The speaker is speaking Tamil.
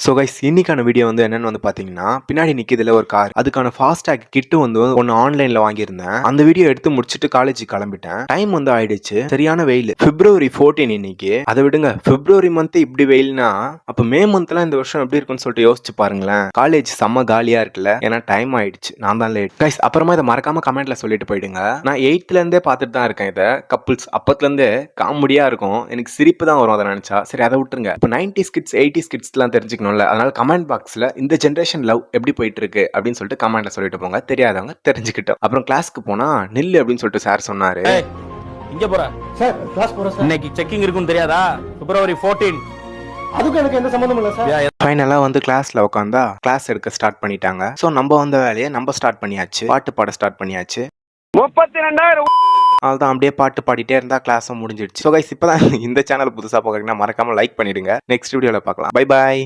ஸோ கைஸ் இன்னைக்கான வீடியோ வந்து என்னன்னு வந்து பாத்தீங்கன்னா, பின்னாடி நிக்குதுல ஒரு கார், அதுக்கான ஃபாஸ்டாக் கிட்டு வந்து ஒன்னு ஆன்லைன்ல வாங்கியிருந்தேன். அந்த வீடியோ எடுத்து முடிச்சுட்டு காலேஜ் கிளம்பிட்டேன். டைம் வந்து ஆயிடுச்சு, சரியான வெயில். பிப்ரவரி 14 இன்னைக்கு. அதை விடுங்க, பிப்ரவரி மந்த் இப்படி வெயில்னா அப்ப மே மந்த்லாம் இந்த வருஷம் எப்படி இருக்கும்னு சொல்லிட்டு யோசிச்சு பாருங்களேன். காலேஜ் செம்ம காலியா இருக்குல்ல, ஏன்னா டைம் ஆயிடுச்சு. நான் தான் லேட் கைஸ். அப்புறமா இதை மறக்காம கமெண்ட்ல சொல்லிட்டு போயிடுங்க. நான் 8th இருந்தே பார்த்துட்டு தான் இருக்கேன் இதை. கப்புள்ஸ் அப்பத்துல இருந்தே காமெடியா இருக்கும். எனக்கு சிரிப்பு தான் வரும் அதை நினைச்சா. சரி அதை விட்டுருங்க. இப்போ 90s கிட்ஸ் 80s கிட்ஸ்லாம் தெரிஞ்சுக்கணும். அதனால கமெண்ட் பாக்ஸ்ல இந்த ஜெனரேஷன் லவ் எப்படி போயிட்டு இருக்கு அப்படின்னு சொல்லிட்டு கமெண்ட்ல சொல்லிட்டு போங்க. தெரியாதவங்க தெரிஞ்சுக்கிட்டோம். அப்புறம் கிளாஸ்க்கு போனா நில்லு அப்படின்னு சொல்லிட்டு சார் சொன்னாரு. இங்க போற சார், கிளாஸ் போற சார். இன்னைக்கு செக்கிங் இருக்குன்னு தெரியாதா? பிப்ரவரி 14. அதுக்கு எனக்கு எந்த சம்பந்தமும் இல்ல சார். ஃபைனலா வந்து கிளாஸ்ல உட்காந்தா கிளாஸ் எடுக்க ஸ்டார்ட் பண்ணிட்டாங்க. சோ நம்ம வந்த வேலையை நம்ம ஸ்டார்ட் பண்ணியாச்சு. பாட்டு பாட ஸ்டார்ட் பண்ணியாச்சு. 32,000 அதான் அப்படியே பாட்டு பாடிட்டே இருந்தா கிளாஸும் முடிஞ்சிடுச்சு. ஸோ கைஸ், இப்பதான் இந்த சேனல் புதுசா பார்க்குறீங்கன்னா மறக்காம லைக் பண்ணிடுங்க. நெக்ஸ்ட் வீடியோல பார்க்கலாம். Bye bye.